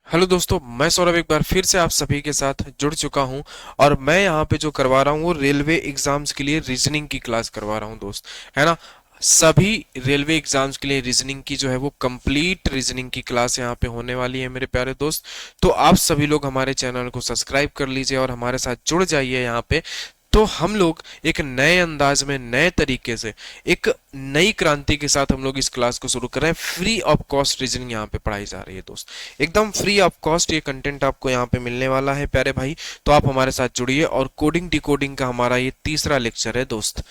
Hello दोस्तों, मैं सौरभ एक बार फिर से आप सभी के साथ जुड़ चुका हूं। और मैं यहाँ पे जो करवा रहा हूँ वो रेलवे एग्जाम्स के लिए रीजनिंग की क्लास करवा रहा हूँ दोस्त, है ना। सभी रेलवे एग्जाम्स के लिए रीजनिंग की जो है वो कंप्लीट रीजनिंग की क्लास यहाँ पे होने वाली है मेरे प्यारे दोस्त। तो आप सभी लोग हमारे चैनल को सब्सक्राइब कर लीजिए और हमारे साथ जुड़ जाइए यहाँ पे। तो हम लोग एक नए अंदाज में, नए तरीके से, एक नई क्रांति के साथ हम लोग इस क्लास को शुरू कर रहे हैं। फ्री ऑफ कॉस्ट रीजनिंग यहाँ पे पढ़ाई जा रही है दोस्त, एकदम फ्री ऑफ कॉस्ट ये कंटेंट आपको यहाँ पे मिलने वाला है प्यारे भाई। तो आप हमारे साथ जुड़िए। और कोडिंग डिकोडिंग का हमारा ये तीसरा लेक्चर है दोस्त।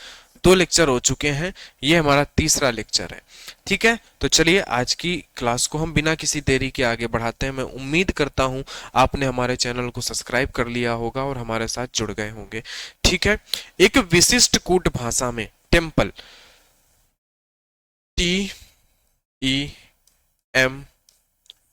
दो लेक्चर हो चुके हैं, ये हमारा तीसरा लेक्चर है। ठीक है, तो चलिए आज की क्लास को हम बिना किसी देरी के आगे बढ़ाते हैं। मैं उम्मीद करता हूं आपने हमारे चैनल को सब्सक्राइब कर लिया होगा और हमारे साथ जुड़ गए होंगे। ठीक है, एक विशिष्ट कूट भाषा में temple, T E M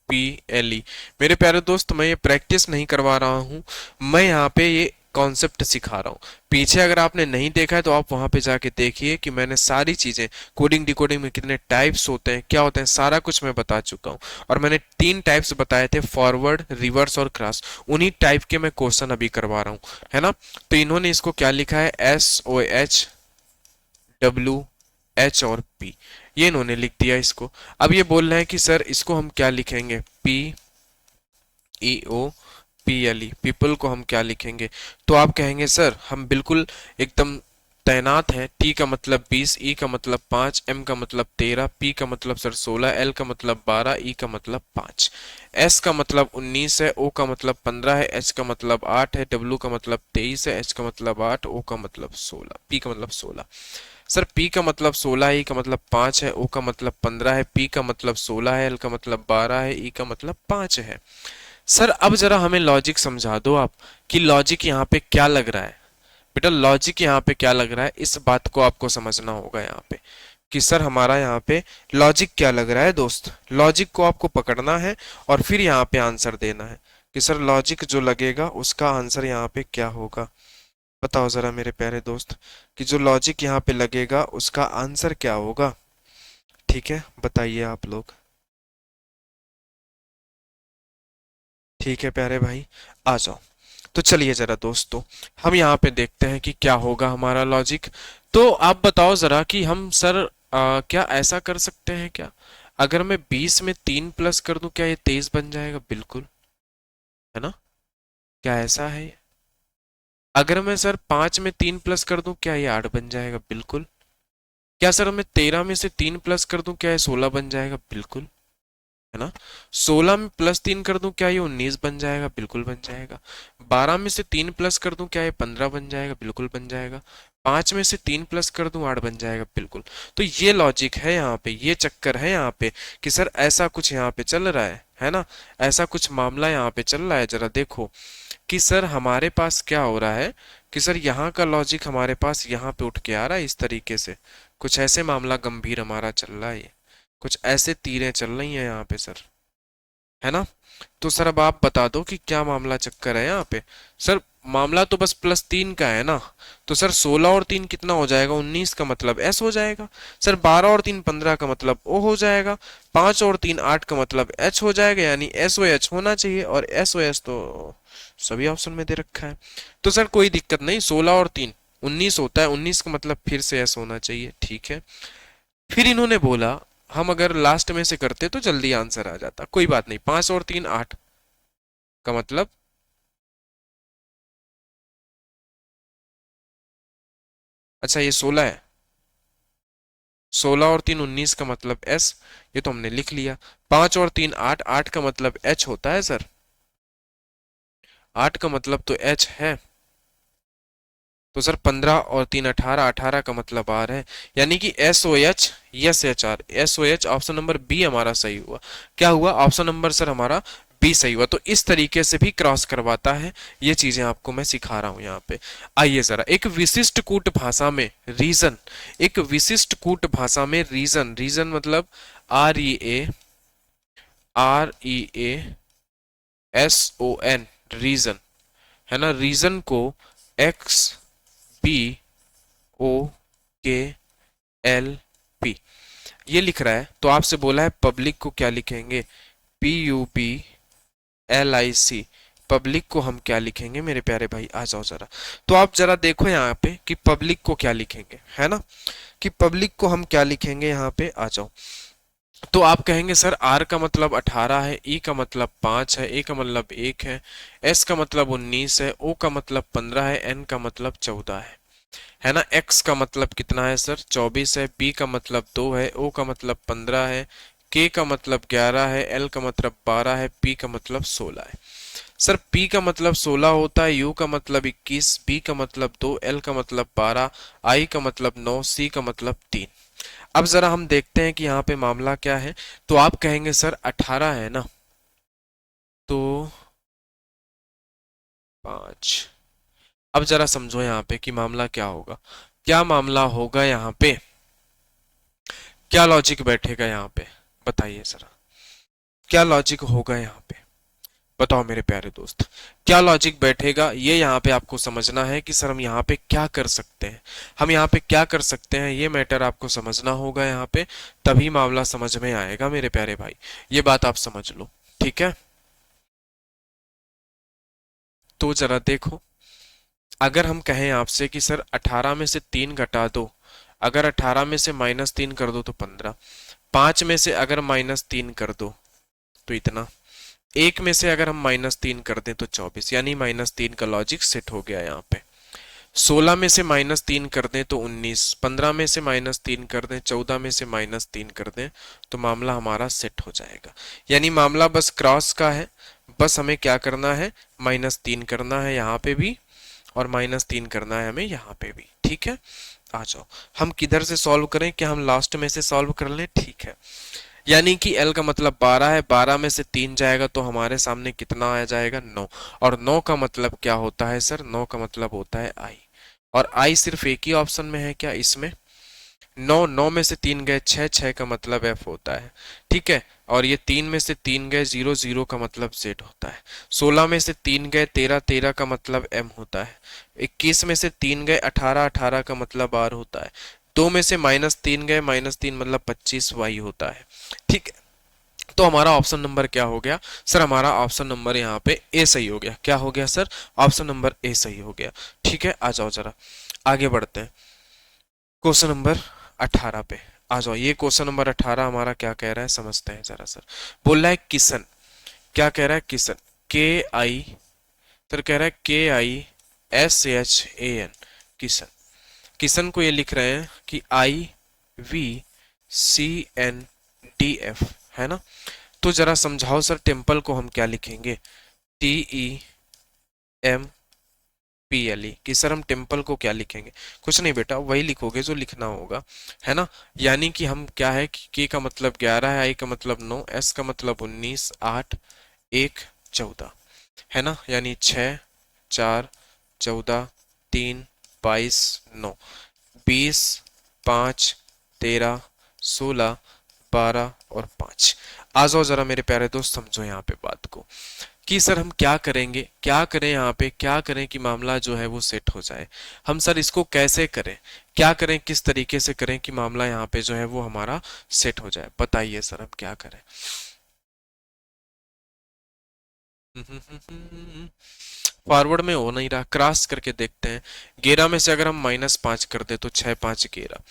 P L E. मेरे प्यारे दोस्त, मैं ये प्रैक्टिस नहीं करवा रहा हूँ, मैं यहाँ पे ये कॉन्सेप्ट सिखा रहा हूँ। पीछे अगर आपने नहीं देखा है तो आप वहां पे जाके देखिए कि मैंने सारी चीजें, कोडिंग डिकोडिंग में कितने टाइप्स होते हैं, क्या होते हैं, सारा कुछ मैं बता चुका हूँ। और मैंने तीन टाइप्स बताए थे, फॉरवर्ड, रिवर्स और क्रॉस। उन्हीं टाइप के मैं क्वेश्चन अभी करवा रहा हूँ, है ना। तो इन्होंने इसको क्या लिखा है, SOH WH और P, ये इन्होंने लिख दिया इसको। अब ये बोल रहे हैं कि सर इसको हम क्या लिखेंगे, PEOPLE, पीपल को हम क्या लिखेंगे। तो आप कहेंगे सर हम बिल्कुल एकदम तैनात हैं। टी का मतलब 20, ई का मतलब 5, एम का मतलब 13, पी का मतलब सर 16, एल का मतलब 12, ई का मतलब 5, एस का मतलब 19 है, ओ का मतलब 15 है, एच का मतलब 8 है, डब्ल्यू का मतलब 23 है, एच का मतलब 8, ओ का मतलब 16, पी का मतलब 16। सर P का मतलब 16 है, E का मतलब 5 है, O का मतलब 15 है, P का मतलब 16 है, L का मतलब 12 है, E का मतलब 5 है। सर अब जरा हमें लॉजिक समझा दो आप, कि लॉजिक यहाँ पे क्या लग रहा है। बेटा लॉजिक यहाँ पे क्या लग रहा है, इस बात को आपको समझना होगा यहाँ पे, कि सर हमारा यहाँ पे लॉजिक क्या लग रहा है दोस्त। लॉजिक को आपको पकड़ना है और फिर यहाँ पे आंसर देना है कि सर लॉजिक जो लगेगा उसका आंसर यहाँ पे क्या होगा। बताओ जरा मेरे प्यारे दोस्त, कि जो लॉजिक यहाँ पे लगेगा उसका आंसर क्या होगा। ठीक है, बताइए आप लोग। ठीक है प्यारे भाई, आ जाओ। तो चलिए जरा दोस्तों, हम यहाँ पे देखते हैं कि क्या होगा हमारा लॉजिक। तो आप बताओ जरा कि हम सर क्या ऐसा कर सकते हैं क्या, अगर मैं 20 में 3 प्लस कर दूं क्या ये 23 बन जाएगा, बिल्कुल, है ना। क्या ऐसा है, अगर मैं सर 5 में 3 प्लस कर दूं क्या ये 8 बन जाएगा, बिल्कुल। क्या सर मैं 13 में से 3 प्लस कर दूं क्या ये 16 बन जाएगा, बिल्कुल, है ना। 16 में प्लस 3 कर दूं क्या ये 19 बन जाएगा, बिल्कुल बन जाएगा। 12 में से 3 प्लस कर दूं क्या ये 15 बन जाएगा, बिल्कुल बन जाएगा। 5 में से 3 प्लस कर दूं 8 बन जाएगा, बिल्कुल। तो ये लॉजिक है यहाँ पे, ये चक्कर है यहाँ पे, कि सर ऐसा कुछ यहाँ पे चल रहा है ना। ऐसा कुछ मामला यहाँ पे चल रहा है, जरा देखो कि सर हमारे पास क्या हो रहा है, कि सर यहाँ का लॉजिक हमारे पास यहाँ पे उठ के आ रहा है इस तरीके से। कुछ ऐसे मामला गंभीर हमारा चल रहा है, कुछ ऐसे तीरें चल रही हैं यहाँ पे सर, है ना। तो सर अब आप बता दो कि क्या मामला चक्कर है यहाँ पे। सर मामला तो बस +3 का है ना। तो सर 16 और 3 कितना हो जाएगा, 19 का मतलब S हो जाएगा। सर 12 और 3 15 का मतलब O हो जाएगा। 5 और 3 8 का मतलब H हो जाएगा, यानी SOH होना चाहिए। और SOH तो सभी ऑप्शन में दे रखा है। तो सर कोई दिक्कत नहीं, 16 और 3 19 होता है, 19 का मतलब फिर से S होना चाहिए, ठीक है। फिर इन्होंने बोला हम अगर लास्ट में से करते तो जल्दी आंसर आ जाता, कोई बात नहीं, 5 और 3 8 का मतलब, अच्छा ये 16 है, 16 और 3 19 का मतलब S, ये तो हमने लिख लिया। 5 और 3 8, 8 का मतलब H होता है सर, 8 का मतलब तो H है। तो सर 15 और 3 18, 18 का मतलब R है, यानी कि SOH, SHR, SOH option number B हमारा सही हुआ। क्या हुआ, ऑप्शन नंबर सर हमारा बी सही हुआ। तो इस तरीके से भी क्रॉस करवाता है, ये चीजें आपको मैं सिखा रहा हूं यहाँ पे। आइए जरा, एक विशिष्ट कूट भाषा में रीजन, एक विशिष्ट कूट भाषा में रीजन, रीजन मतलब REASON, रीजन, है ना। रीजन को XBOKLP ये लिख रहा है, तो आपसे बोला है पब्लिक को क्या लिखेंगे, LIC, पब्लिक को हम क्या लिखेंगे मेरे प्यारे भाई, आ जाओ जरा। तो आप जरा देखो यहाँ पे कि पब्लिक को क्या लिखेंगे, है ना, कि पब्लिक को हम क्या लिखेंगे यहाँ पे, आ जाओ। तो आप कहेंगे सर R का मतलब 18 है, E का मतलब 5 है, A का मतलब 1 है, S का मतलब 19 है, O का मतलब 15 है, N का मतलब 14 है ना। X का मतलब कितना है सर, 24 है, B का मतलब 2 है, O का मतलब 15 है, K का मतलब 11 है, L का मतलब 12 है, P का मतलब 16 है। सर P का मतलब 16 होता है, U का मतलब 21, B का मतलब 2, L का मतलब 12, I का मतलब 9, C का मतलब 3। अब जरा हम देखते हैं कि यहाँ पे मामला क्या है। तो आप कहेंगे सर 18 है ना, तो 5। अब जरा समझो यहाँ पे कि मामला क्या होगा, क्या मामला होगा यहाँ पे, क्या लॉजिक बैठेगा यहाँ पे, बताइए जरा, क्या लॉजिक होगा यहाँ पे, बताओ मेरे प्यारे दोस्त, क्या लॉजिक बैठेगा, ये यहाँ पे आपको समझना है कि सर हम यहाँ पे क्या कर सकते हैं, हम यहाँ पे क्या कर सकते हैं, ये मैटर आपको समझना होगा यहाँ पे, तभी मामला समझ में आएगा मेरे प्यारे भाई, ये बात आप समझ लो, ठीक है। तो जरा देखो, अगर हम कहें आपसे कि सर 18 में से 3 घटा दो, अगर 18 में से -3 कर दो तो 15, 5 में से अगर -3 कर दो तो इतना, एक में से अगर हम -3 कर दें तो 24, यानी -3 का लॉजिक सेट हो गया यहाँ पे। 16 में से -3 कर दें तो 19, 15 में से -3 कर दें, 14 में से -3 कर दें, तो मामला हमारा सेट हो जाएगा। यानी मामला बस क्रॉस का है, बस हमें क्या करना है, -3 करना है यहाँ पे भी, और -3 करना है हमें यहाँ पे भी, ठीक है। आ जाओ, हम किधर से सॉल्व करें, क्या हम लास्ट में से सॉल्व कर लें, ठीक है। यानी कि L का मतलब 12 है, 12 में से 3 जाएगा तो हमारे सामने कितना आ जाएगा, 9। और 9 का मतलब क्या होता है सर, 9 का मतलब होता है I। और I सिर्फ एक ही ऑप्शन में है क्या इसमें, 9, 9 में से 3 गए 6, 6 का मतलब F होता है, ठीक है। और ये 3 में से 3 गए 0, 0 का मतलब Z होता है। 16 में से 3 गए 13, 13 का मतलब M होता है। 21 में से 3 गए 18, 18 का मतलब R होता है। 2 में से -3 गए, -3 मतलब 25 Y होता है, ठीक है। तो हमारा ऑप्शन नंबर क्या हो गया सर, हमारा ऑप्शन नंबर यहाँ पे ए सही हो गया, क्या हो गया सर, ऑप्शन नंबर ए सही हो गया, ठीक है। आ जाओ जरा आगे बढ़ते हैं, क्वेश्चन नंबर 18 पे आ जाओ। ये क्वेश्चन नंबर 18 हमारा क्या कह रहा है समझते हैं जरा सर। बोल रहा है किशन, क्या कह रहा है किशन, KI, सर कह रहा है KISHAN, किशन। किशन को ये लिख रहे हैं कि IVCNDF, है ना। तो जरा समझाओ सर, टेम्पल को हम क्या लिखेंगे, TEMPLE, कि सर हम टेम्पल को क्या लिखेंगे, कुछ नहीं बेटा, वही लिखोगे जो लिखना होगा, है ना। यानी कि हम क्या है कि K का मतलब 11 है, I का मतलब 9, S का मतलब 19, 8, 1, 14, है ना। यानी 6, 4, 14, 3, 22, 9, 20, 5, 13, 16, 12 और 5। आ जाओ जरा मेरे प्यारे दोस्त, समझो यहाँ पे बात को कि सर हम क्या करेंगे, क्या करें यहाँ पे, क्या करें कि मामला जो है वो सेट हो जाए, हम सर इसको कैसे करें, क्या करें, किस तरीके से करें कि मामला यहाँ पे जो है वो हमारा सेट हो जाए, बताइए सर हम क्या करें। फॉरवर्ड में हो नहीं रहा, क्रॉस करके देखते हैं। 11 में से अगर हम -5 कर दे तो 6, 5, 11,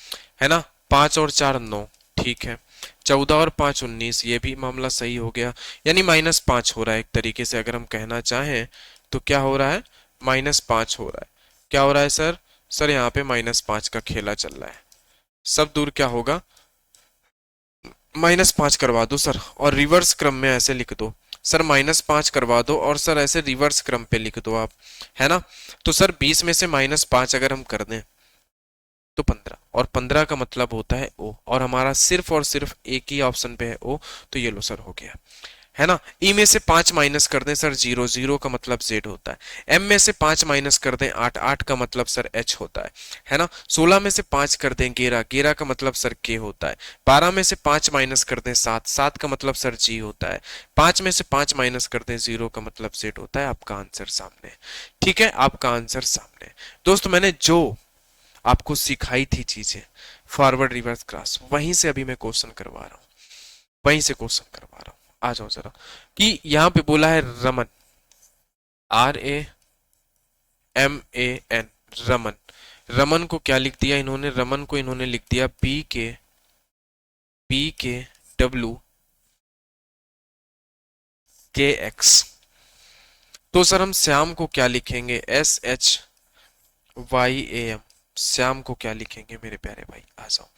है ना। 5 और 4 9, ठीक है। 14 और 5 19, ये भी मामला सही हो गया। यानी -5 हो रहा है एक तरीके से, अगर हम कहना चाहें तो क्या हो रहा है, -5 हो रहा है। क्या हो रहा है सर, सर यहाँ पे -5 का खेला चल रहा है। सब दूर क्या होगा, -5 करवा दो सर, और रिवर्स क्रम में ऐसे लिख दो सर, -5 करवा दो और सर ऐसे रिवर्स क्रम पे लिख दो आप, है ना। तो सर 20 में से -5 अगर हम कर दें तो 15, और 15 का मतलब होता है O, और हमारा सिर्फ और सिर्फ एक ही ऑप्शन पे है O, तो ये लो सर हो गया, है ना। ई में से 5 माइनस कर दें सर 0, 0 का मतलब Z होता है। M में से 5 माइनस कर दें 8, 8 का मतलब सर H होता है ना। 16 में से 5 कर दें 11, 11 का मतलब सर K होता है। 12 में से 5 माइनस कर दें 7, 7 का मतलब सर G होता है। 5 में से 5 माइनस कर दें 0 का मतलब Z होता है। आपका आंसर सामने है, ठीक है, आपका आंसर सामने है। दोस्त मैंने जो आपको सिखाई थी चीजें, फॉरवर्ड रिवर्स क्रॉस, वहीं से अभी मैं क्वेश्चन करवा रहा हूँ, वहीं से क्वेश्चन करवा रहा हूँ। आ जाओ जरा, कि यहाँ पे बोला है रमन, RAMAN, रमन। रमन को क्या लिख दिया इन्होंने, रमन को इन्होंने लिख दिया BKWKX। तो सर हम श्याम को क्या लिखेंगे, SHYAM, श्याम को क्या लिखेंगे मेरे प्यारे भाई, आ जाओ।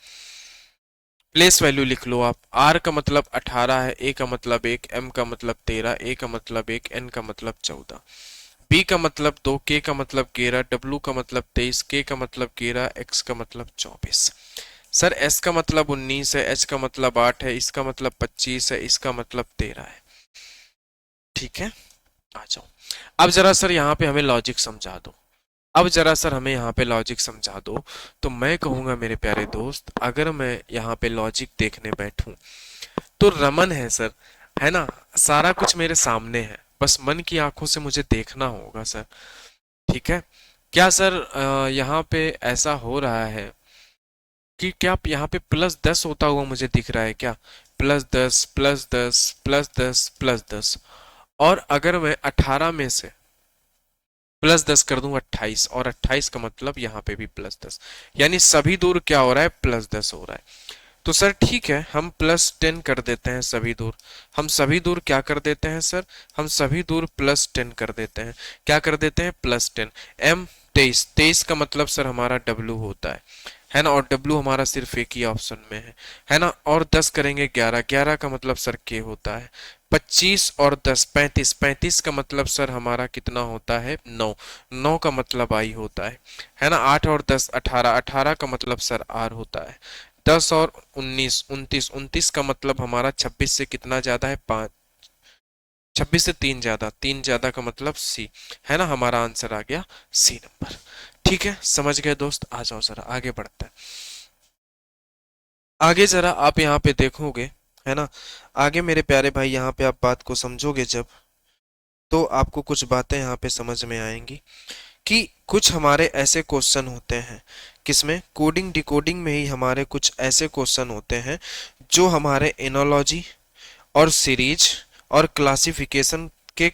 प्लेस वैल्यू लिख लो आप। R का मतलब 18 है, A का मतलब 1, M का मतलब 13, A का मतलब 1, N का मतलब 14, B का मतलब 2, K का मतलब 11, W का मतलब 23, K का मतलब 11, X का मतलब 24। सर S का मतलब 19 है, H का मतलब 8 है, इसका मतलब 25 है, इसका मतलब 13 है। ठीक है, आ जाओ। अब जरा सर यहाँ पे हमें लॉजिक समझा दो। अब जरा सर हमें यहाँ पे लॉजिक समझा दो। तो मैं कहूंगा मेरे प्यारे दोस्त, अगर मैं यहाँ पे लॉजिक देखने बैठूं तो रमन है सर, है ना, सारा कुछ मेरे सामने है, बस मन की आंखों से मुझे देखना होगा सर। ठीक है, क्या सर यहाँ पे ऐसा हो रहा है कि क्या यहाँ पे +10 होता हुआ मुझे दिख रहा है क्या, +10 +10 +10 +10। और अगर मैं 18 में से +10 कर दूं 28, और 28 का मतलब यहाँ पे भी +10, यानी सभी दूर क्या हो रहा है, +10 हो रहा है। तो सर ठीक है, हम +10 कर देते हैं सभी दूर। हम सभी दूर क्या कर देते हैं सर, हम सभी दूर +10 कर देते हैं। क्या कर देते हैं, +10। M 23, 23 का मतलब सर हमारा W होता है ना, और W हमारा सिर्फ एक ही ऑप्शन में है ना। और 10 करेंगे 11, 11 का मतलब सर K होता है। 25 और 10 35, 35 का मतलब सर हमारा कितना होता है, 9, 9 का मतलब I होता है ना। 8 और 10 18, 18 का मतलब सर R होता है। 10 और 19 29, 29 का मतलब हमारा 26 से कितना ज्यादा है, 5, 26 से 3 ज्यादा, 3 ज्यादा का मतलब C, है ना। हमारा आंसर आ गया C नंबर। ठीक है, समझ गए दोस्त, आ जाओ जरा आगे बढ़ते हैं। आगे जरा आप यहाँ पे देखोगे, है ना, आगे मेरे प्यारे भाई यहाँ पे आप बात को समझोगे जब, तो आपको कुछ बातें यहाँ पे समझ में आएंगी कि कुछ हमारे ऐसे क्वेश्चन होते हैं, किसमें, कोडिंग डिकोडिंग में ही हमारे कुछ ऐसे क्वेश्चन होते हैं जो हमारे एनोलॉजी और सीरीज और क्लासिफिकेशन के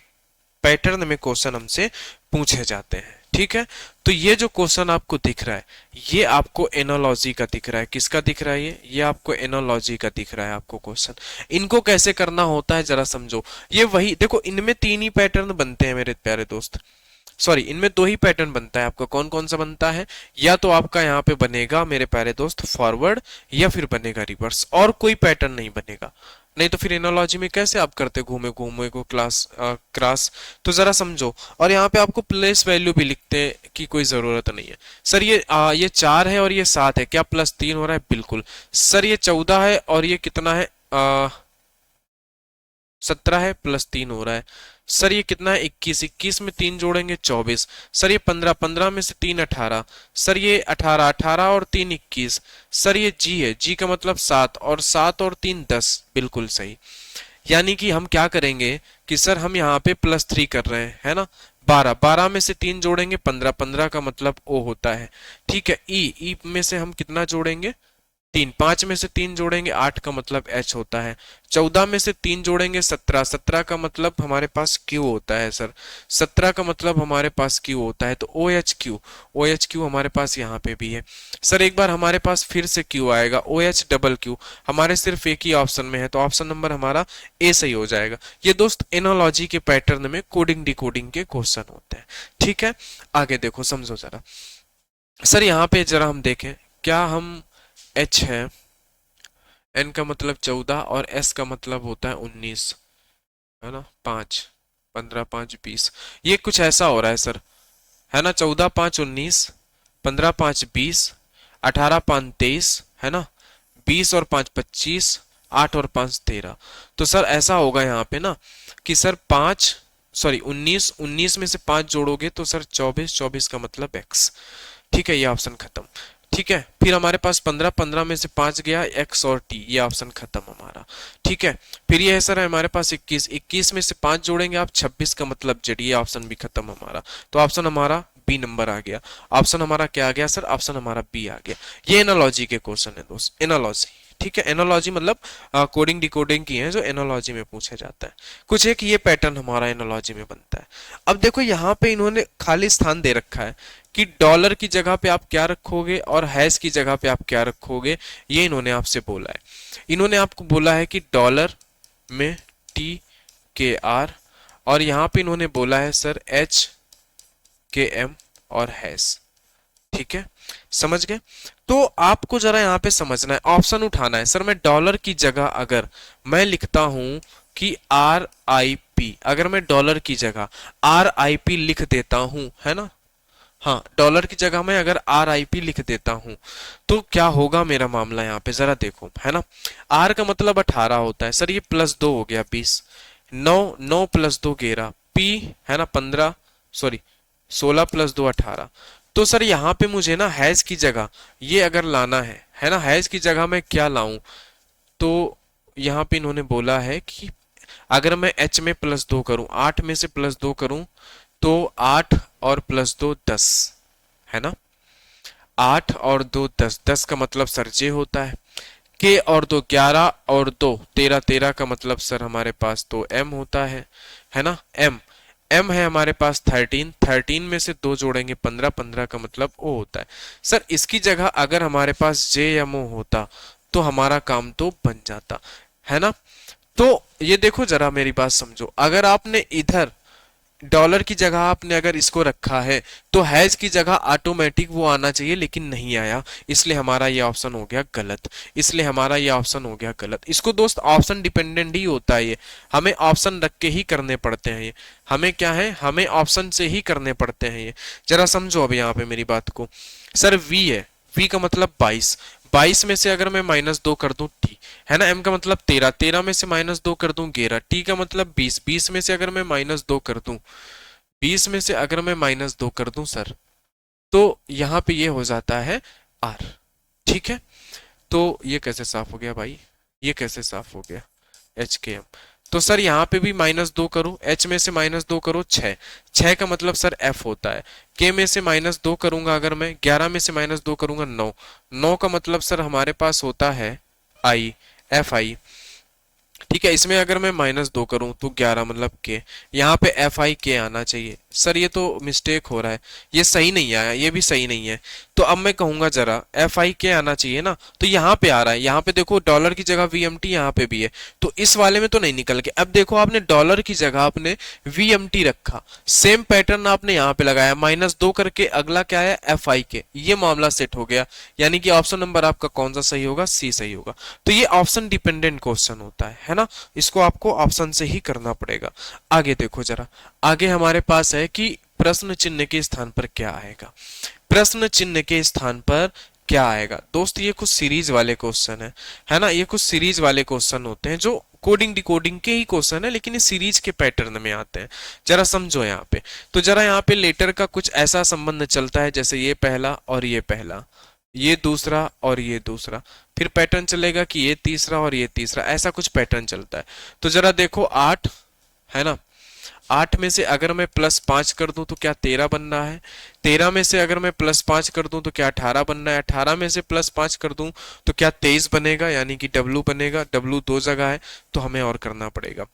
पैटर्न में क्वेश्चन हमसे पूछे जाते हैं। ठीक है, तो ये जो क्वेश्चन आपको दिख रहा है, ये आपको एनोलॉजी का दिख रहा है। किसका दिख रहा है, ये आपको एनोलॉजी का दिख रहा है आपको क्वेश्चन। इनको कैसे करना होता है जरा समझो। ये वही देखो, इनमें 3 ही पैटर्न बनते हैं मेरे प्यारे दोस्त, सॉरी इनमें 2 ही पैटर्न बनता है आपका। कौन कौन सा बनता है, या तो आपका यहाँ पे बनेगा मेरे प्यारे दोस्त फॉरवर्ड, या फिर बनेगा रिवर्स, और कोई पैटर्न नहीं बनेगा। नहीं तो फिर एनोलॉजी में कैसे आप करते घूमे घूमे को क्रॉस। तो जरा समझो, और यहाँ पे आपको प्लेस वैल्यू भी लिखते की कोई जरूरत नहीं है। सर ये 4 है और ये 7 है, क्या +3 हो रहा है, बिल्कुल। सर ये 14 है और ये कितना है, 17 है, +3 हो रहा है। सर ये कितना है, 21, 21 में 3 जोड़ेंगे 24। सर ये 15, 15 में से 3 18। सर ये 18, 18 और 3 21। सर ये जी है, जी का मतलब 7, और 7 और 3 10, बिल्कुल सही। यानी कि हम क्या करेंगे कि सर हम यहाँ पे +3 कर रहे हैं, है ना। 12, 12 में से 3 जोड़ेंगे 15, 15 का मतलब O होता है। ठीक है, ई में से हम कितना जोड़ेंगे, 3, 5 में से 3 जोड़ेंगे 8 का मतलब H होता है। 14 में से 3 जोड़ेंगे 17, 17 का मतलब हमारे पास Q होता है सर। 17 का मतलब हमारे पास Q होता है, तो OHQ, OHQ हमारे पास यहाँ पे भी है। सर एक बार हमारे पास फिर से Q आएगा, OH+Q हमारे सिर्फ एक ही ऑप्शन में है, तो ऑप्शन नंबर हमारा A सही हो जाएगा। ये दोस्त एनोलॉजी के पैटर्न में कोडिंग डिकोडिंग के क्वेश्चन होते हैं। ठीक है, आगे देखो समझो जरा। सर यहाँ पे जरा हम देखें, क्या हम H है, N का मतलब 14, और S का मतलब होता है 19, है ना, 5, 15 5 20। ये कुछ ऐसा हो रहा है सर, है ना। 14 5 19, 15 5 20, 18 5 23, है ना, 20 और 5 25, 8 और 5 13। तो सर ऐसा होगा यहाँ पे ना कि सर 5, सॉरी 19, 19 में से 5 जोड़ोगे तो सर 24, 24 का मतलब X। ठीक है, ये ऑप्शन खत्म। ठीक है, फिर हमारे पास 15, 15 में से 5 गया X और T, ये ऑप्शन खत्म हमारा। ठीक है, फिर ये है सर हमारे पास 21, 21 में से 5 जोड़ेंगे आप 26 का मतलब Z, ये ऑप्शन भी खत्म हमारा। तो ऑप्शन हमारा बी नंबर आ गया। ऑप्शन हमारा क्या आ गया सर, ऑप्शन हमारा बी आ गया। ये एनालॉजी के क्वेश्चन है दोस्त, एनालॉजी। ठीक है, एनोलॉजी मतलब कोडिंग डिकोडिंग की है जो एनोलॉजी में पूछा जाता है। कुछ एक ये पैटर्न हमारा एनोलॉजी में बनता है। अब देखो यहाँ पे इन्होंने खाली स्थान दे रखा है कि डॉलर की जगह पे आप क्या रखोगे और हैश की जगह पे आप क्या रखोगे, ये इन्होंने आपसे बोला है। इन्होंने आपको बोला है कि डॉलर में TKR, और यहाँ पे इन्होंने बोला है सर HKM और हैश। ठीक है, समझ गए। तो आपको जरा यहाँ पे समझना है, ऑप्शन उठाना है। सर मैं डॉलर की जगह अगर मैं लिखता हूं कि RIP, अगर मैं डॉलर की जगह RIP लिख देता हूं, है ना, हाँ डॉलर की जगह मैं अगर RIP लिख देता हूं तो क्या होगा मेरा मामला, यहाँ पे जरा देखो, है ना। R का मतलब 18 होता है सर, ये +2 हो गया 20, 9, 9 + 2 11, P है ना 15, सॉरी 16 + 2 18। तो सर यहाँ पे मुझे ना हैश की जगह ये अगर लाना है ना, हैश की जगह मैं क्या लाऊं, तो यहाँ पे इन्होंने बोला है कि अगर मैं H में +2 करूं, 8 में से +2 करूं तो 8 और +2 10, है ना, 8 और 2 10, 10 का मतलब सर जे होता है। K और 2 11 और 2 13, 13 का मतलब सर हमारे पास तो M होता है ना, M M है हमारे पास 13, 13 में से 2 जोड़ेंगे 15, 15 का मतलब O होता है। सर इसकी जगह अगर हमारे पास J या M O होता तो हमारा काम तो बन जाता, है ना। तो ये देखो जरा मेरी बात समझो, अगर आपने इधर डॉलर की जगह आपने अगर इसको रखा है तो हैज की जगह ऑटोमेटिक वो आना चाहिए, लेकिन नहीं आया, इसलिए हमारा ये ऑप्शन हो गया गलत। इसलिए हमारा ये ऑप्शन हो गया गलत। इसको दोस्त ऑप्शन डिपेंडेंट ही होता है ये, हमें ऑप्शन रख के ही करने पड़ते हैं ये, हमें क्या है, हमें ऑप्शन से ही करने पड़ते हैं ये। जरा समझो अब यहाँ पे मेरी बात को। सर वी है, वी का मतलब 22, 22 में से अगर मैं -2 कर दूं टी, है ना, एम का मतलब 13, 13 में से -2 कर दूं 11, टी का मतलब 20, 20 में से अगर मैं -2 कर दूं, 20 में से अगर मैं -2 कर दूं सर, तो यहाँ पे ये हो जाता है आर। ठीक है, तो ये कैसे साफ हो गया भाई, ये कैसे साफ हो गया, HKM। तो सर यहाँ पे भी -2 करो, H में से -2 करो 6, 6 का मतलब सर F होता है। K में से -2 करूंगा अगर मैं, 11 में से -2 करूंगा 9, 9 का मतलब सर हमारे पास होता है I, FI। ठीक है, इसमें अगर मैं -2 करूं तो 11 मतलब के, यहाँ पे FIK आना चाहिए। सर ये तो मिस्टेक हो रहा है, ये सही नहीं आया, ये भी सही नहीं है। तो अब मैं कहूंगा जरा FIK आना चाहिए ना, तो यहाँ पे आ रहा है, यहाँ पे देखो डॉलर की जगह VMT यहाँ पे भी है, तो इस वाले में तो नहीं निकल के। अब देखो आपने डॉलर की जगह आपने VMT रखा, सेम पैटर्न आपने यहाँ पे लगाया, -2 करके अगला क्या है FIK, ये मामला सेट हो गया। यानी कि ऑप्शन नंबर आपका कौन सा सही होगा, C सही होगा। तो ये ऑप्शन डिपेंडेंट क्वेश्चन होता है ना, इसको आपको ऑप्शन से ही करना पड़ेगा। आगे देखो जरा, आगे हमारे पास है कि प्रश्न चिन्ह के स्थान पर क्या आएगा। प्रश्न चिन्ह के स्थान पर क्या आएगा दोस्त, ये कुछ सीरीज वाले क्वेश्चन है ना, ये कुछ सीरीज वाले क्वेश्चन होते हैं जो कोडिंग डिकोडिंग के ही क्वेश्चन है, लेकिन ये सीरीज के पैटर्न में आते हैं। जरा समझो यहाँ पे, तो जरा यहाँ पे लेटर का कुछ ऐसा संबंध चलता है जैसे ये पहला और ये पहला, ये दूसरा और ये दूसरा, फिर पैटर्न चलेगा कि ये तीसरा और ये तीसरा, ऐसा कुछ पैटर्न चलता है। तो जरा देखो 8 है ना, 8 में से अगर मैं +5 कर दूं तो क्या 13 बनना है, 13 में से अगर मैं +5 कर दूं तो क्या 18 बनना है, 18 में से +5 कर दूं तो क्या 23 बनेगा, यानी कि W बनेगा। W 2 जगह है तो हमें और करना पड़ेगा।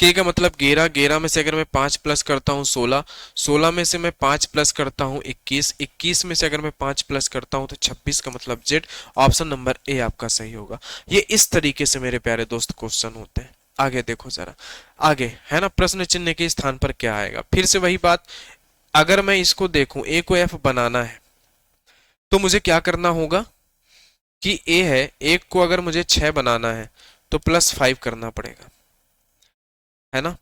K का मतलब 11, 11 में से अगर मैं 5 प्लस करता हूँ 16, 16 में से मैं 5 प्लस करता हूँ 21, 21 में से अगर मैं 5 प्लस करता हूँ तो 26 का मतलब Z। ऑप्शन नंबर A आपका सही होगा। ये इस तरीके से मेरे प्यारे दोस्त क्वेश्चन होते हैं। आगे देखो जरा, आगे है ना, प्रश्न चिन्ह के स्थान पर क्या आएगा, फिर से वही बात। अगर मैं इसको देखूं, A को F बनाना है तो मुझे क्या करना होगा कि A है, एक को अगर मुझे 6 बनाना है तो +5 करना पड़ेगा, है ना,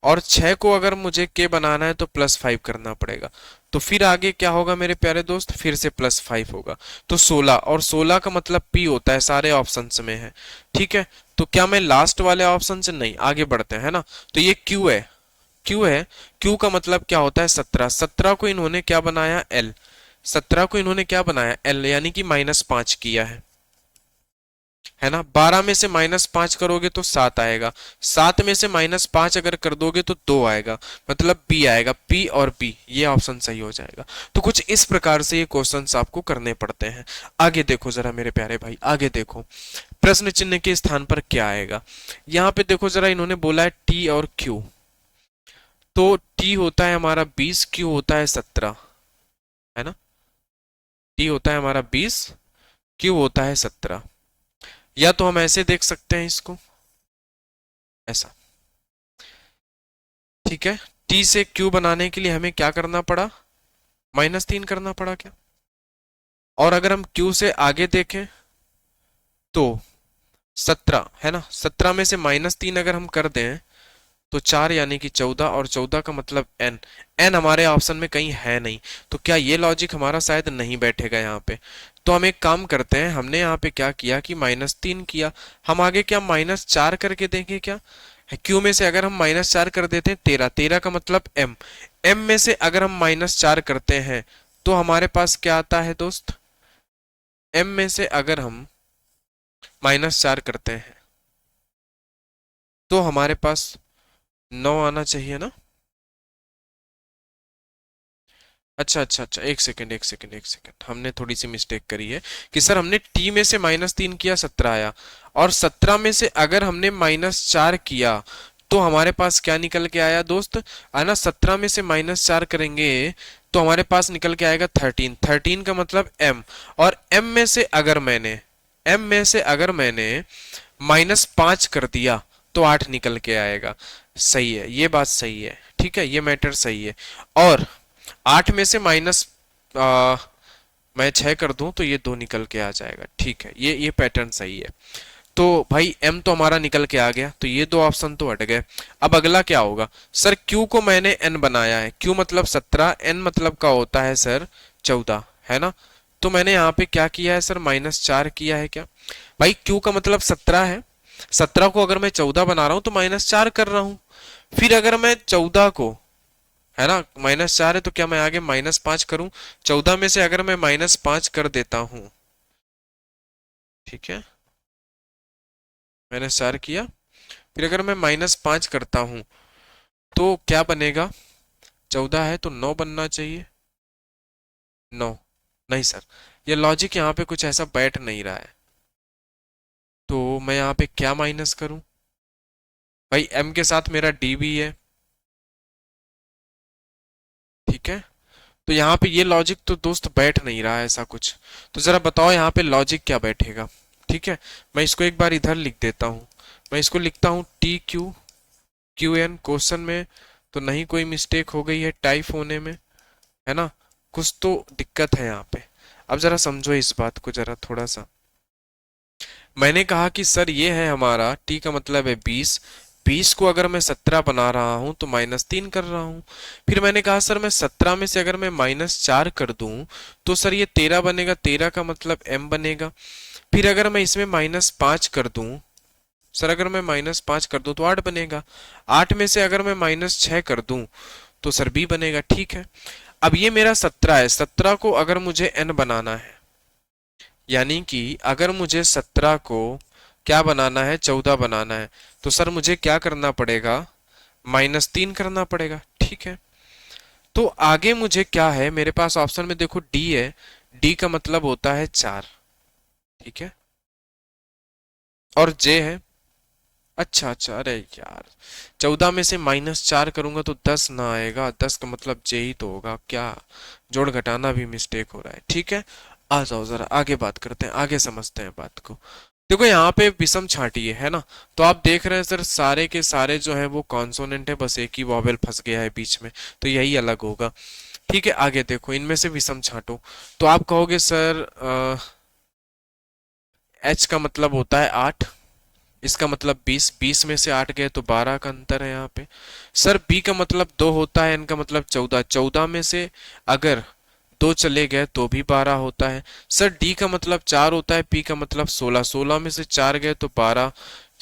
और 6 को अगर मुझे के बनाना है तो +5 करना पड़ेगा। तो फिर आगे क्या होगा मेरे प्यारे दोस्त, फिर से +5 होगा, तो 16, और 16 का मतलब P होता है, सारे ऑप्शंस में है। ठीक है, तो क्या मैं लास्ट वाले ऑप्शन से, नहीं, आगे बढ़ते हैं, है ना। तो ये Q है, Q है, Q का मतलब क्या होता है 17, 17 को इन्होंने क्या बनाया L, 17 को इन्होंने क्या बनाया L, यानी कि -5 किया है। है ना। 12 में से -5 करोगे तो 7 आएगा। 7 में से -5 अगर कर दोगे तो 2 आएगा, मतलब बी आएगा। पी और बी ये ऑप्शन सही हो जाएगा। तो कुछ इस प्रकार से ये क्वेश्चंस आपको करने पड़ते हैं। आगे देखो जरा मेरे प्यारे भाई, आगे देखो प्रश्न चिन्ह के स्थान पर क्या आएगा। यहाँ पे देखो जरा, इन्होंने बोला है टी और क्यू। तो टी होता है हमारा 20, क्यू होता है 17, है ना। टी होता है हमारा 20, क्यू होता है 17। या तो हम ऐसे देख सकते हैं इसको, ऐसा। ठीक है, टी से क्यू बनाने के लिए हमें क्या करना पड़ा, -3 करना पड़ा क्या। और अगर हम क्यू से आगे देखें तो 17 है ना, 17 में से -3 अगर हम कर दें तो 4 यानी कि 14, और 14 का मतलब n। n हमारे ऑप्शन में कहीं है नहीं, तो क्या ये लॉजिक हमारा शायद नहीं बैठेगा यहाँ पे। तो हम एक काम करते हैं, हमने यहाँ पे क्या किया कि -3 किया, हम आगे क्या -4 करके देंगे क्या। क्यू में से अगर हम -4 कर देते हैं 13, 13 का मतलब m। m में से अगर हम -4 करते हैं तो हमारे पास क्या आता है दोस्त, m में से अगर हम -4 करते हैं तो हमारे पास 9 आना चाहिए ना। अच्छा अच्छा अच्छा, एक सेकंड एक सेकंड एक सेकंड, हमने थोड़ी सी मिस्टेक करी है कि सर हमने टी में से -3 किया 17 आया, और 17 में से अगर हमने -4 किया तो हमारे पास क्या निकल के आया दोस्त, है ना। 17 में से -4 करेंगे तो हमारे पास निकल के आएगा 13, 13 का मतलब m। और m में से अगर मैंने, m में से अगर मैंने -5 कर दिया तो 8 निकल के आएगा। सही है, ये बात सही है, ठीक है, ये मैटर सही है। और 8 में से मैं 6 कर दूं तो ये 2 निकल के आ जाएगा। ठीक है, ये पैटर्न सही है। तो भाई m तो हमारा निकल के आ गया, तो ये दो ऑप्शन तो हट गए। अब अगला क्या होगा, सर q को मैंने n बनाया है, q मतलब 17, n मतलब का होता है सर 14, है ना। तो मैंने यहाँ पे क्या किया है सर, -4 किया है क्या। भाई q का मतलब 17 है, 17 को अगर मैं 14 बना रहा हूं तो -4 कर रहा हूं। फिर अगर मैं 14 को, है ना, -4 है तो क्या मैं आगे -5 करूं, 14 में से अगर मैं -5 कर देता हूं, ठीक है, -4 किया, फिर अगर मैं -5 करता हूं तो क्या बनेगा, 14 है तो 9 बनना चाहिए, 9। नहीं सर, ये लॉजिक यहाँ पे कुछ ऐसा बैठ नहीं रहा है, तो मैं यहाँ पे क्या माइनस करूं। भाई m के साथ मेरा d भी है, ठीक है। तो यहाँ पे ये लॉजिक तो दोस्त बैठ नहीं रहा है ऐसा कुछ। तो जरा बताओ यहाँ पे लॉजिक क्या बैठेगा। ठीक है, मैं इसको एक बार इधर लिख देता हूँ, मैं इसको लिखता हूँ TQ QN क्वेश्चन में तो नहीं कोई मिस्टेक हो गई है टाइप होने में, है ना। कुछ तो दिक्कत है यहाँ पे। अब जरा समझो इस बात को जरा थोड़ा सा। मैंने कहा कि सर ये है हमारा t का मतलब है 20, 20 को अगर मैं 17 बना रहा हूं तो -3 कर रहा हूं। फिर मैंने कहा सर मैं 17 में से अगर मैं -4 कर दूं तो सर ये 13 बनेगा, 13 का मतलब m बनेगा। फिर अगर मैं इसमें -5 कर दूं, सर अगर मैं -5 कर दूं तो 8 बनेगा। 8 में से अगर मैं -6 कर दूं तो सर b बनेगा। ठीक है, अब ये मेरा 17 है, 17 को अगर मुझे n बनाना है, यानी कि अगर मुझे 17 को क्या बनाना है, 14 बनाना है, तो सर मुझे क्या करना पड़ेगा, -3 करना पड़ेगा। ठीक है, तो आगे मुझे क्या है, मेरे पास ऑप्शन में देखो d है, d का मतलब होता है 4, ठीक है, और j है, अच्छा अच्छा, अरे यार 14 में से -4 करूंगा तो 10 ना आएगा, 10 का मतलब j ही तो होगा, क्या जोड़ घटाना भी मिस्टेक हो रहा है। ठीक है, आ जाओ जरा आगे बात करते हैं, आगे समझते हैं बात को। देखो यहाँ पे विषम छांटी है ना, तो आप देख रहे हैं सर सारे के सारे जो है वो कॉन्सोनेंट है, बस एक ही वॉवेल फंस गया है बीच में, तो यही अलग होगा। ठीक है, आगे देखो इनमें से विषम छांटो, तो आप कहोगे सर एच का मतलब होता है 8, इसका मतलब 20, 20 में से 8 गए तो 12 का अंतर है यहाँ पे। सर बी का मतलब 2 होता है, इनका मतलब 14, 14 में से अगर 2 चले गए तो भी 12 होता है। सर डी का मतलब 4 होता है, पी का मतलब 16, 16 में से 4 गए तो 12,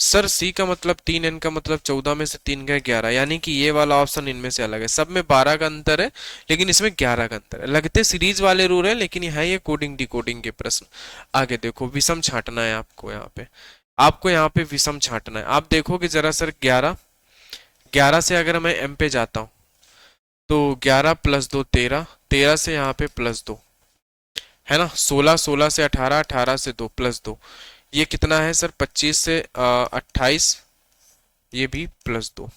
सर सी का मतलब 3, एन का मतलब 14 में से 3 गए 11, यानी कि ये वाला ऑप्शन इनमें से अलग है। सब में 12 का अंतर है लेकिन इसमें 11 का अंतर है। लगते सीरीज वाले रूल है लेकिन ये है ये कोडिंग डिकोडिंग के प्रश्न। आगे देखो, विषम छांटना है आपको यहाँ पे, आपको यहाँ पे विषम छांटना है। आप देखोगे जरा सर, 11, 11 से अगर मैं एम पे जाता हूँ तो 11 प्लस 2 13, 13 से यहाँ पे प्लस 2 है ना, 16, 16 से 18, 18 से 2 प्लस 2, ये कितना है सर, 25 से 28, ये भी प्लस 2।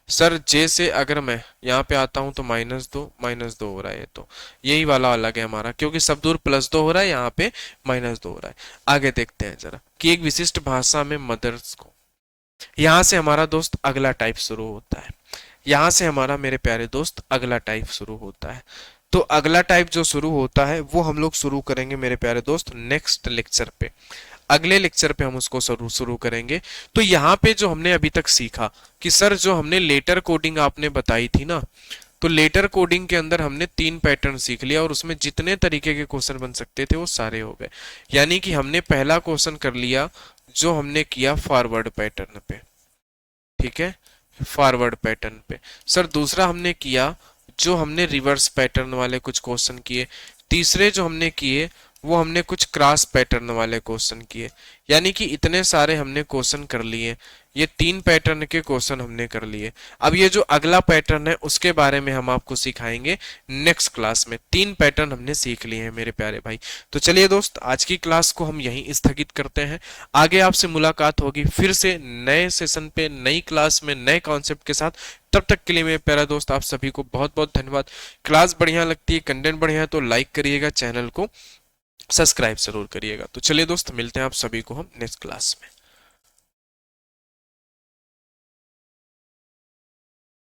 सर जे से अगर मैं यहाँ पे आता हूँ तो -2, -2 हो रहा है, तो यही वाला अलग है हमारा, क्योंकि सब दूर +2 हो रहा है, यहाँ पे -2 हो रहा है। आगे देखते हैं जरा कि एक विशिष्ट भाषा में मदर्स को, यहाँ से हमारा दोस्त अगला टाइप शुरू होता है। यहाँ से हमारा मेरे प्यारे दोस्त अगला टाइप शुरू होता है। तो अगला टाइप जो शुरू होता है वो हम लोग शुरू करेंगे मेरे प्यारे दोस्त नेक्स्ट लेक्चर पे, अगले लेक्चर पे हम उसको शुरू शुरू करेंगे। तो यहाँ पे जो हमने अभी तक सीखा कि सर जो हमने लेटर कोडिंग आपने बताई थी ना, तो लेटर कोडिंग के अंदर हमने 3 पैटर्न सीख लिया और उसमें जितने तरीके के क्वेश्चन बन सकते थे वो सारे हो गए। यानी कि हमने पहला क्वेश्चन कर लिया जो हमने किया फॉरवर्ड पैटर्न पे, ठीक है, फॉरवर्ड पैटर्न पे। सर दूसरा हमने किया जो हमने रिवर्स पैटर्न वाले कुछ क्वेश्चन किए। तीसरे जो हमने किए वो हमने कुछ क्रॉस पैटर्न वाले क्वेश्चन किए। यानी कि इतने सारे हमने क्वेश्चन कर लिए, ये 3 पैटर्न के क्वेश्चन हमने कर लिए। अब ये जो अगला पैटर्न है उसके बारे में हम आपको सिखाएंगे नेक्स्ट क्लास में। 3 पैटर्न हमने सीख लिए हैं मेरे प्यारे भाई। तो चलिए दोस्त, आज की क्लास को हम यहीं स्थगित करते हैं। आगे आपसे मुलाकात होगी फिर से नए सेशन पे, नई क्लास में, नए कॉन्सेप्ट के साथ। तब तक के लिए मेरे प्यारा दोस्त आप सभी को बहुत बहुत धन्यवाद। क्लास बढ़िया लगती है, कंटेंट बढ़िया है तो लाइक करिएगा, चैनल को सब्सक्राइब जरूर करिएगा। तो चलिए दोस्त, मिलते हैं आप सभी को हम नेक्स्ट क्लास में।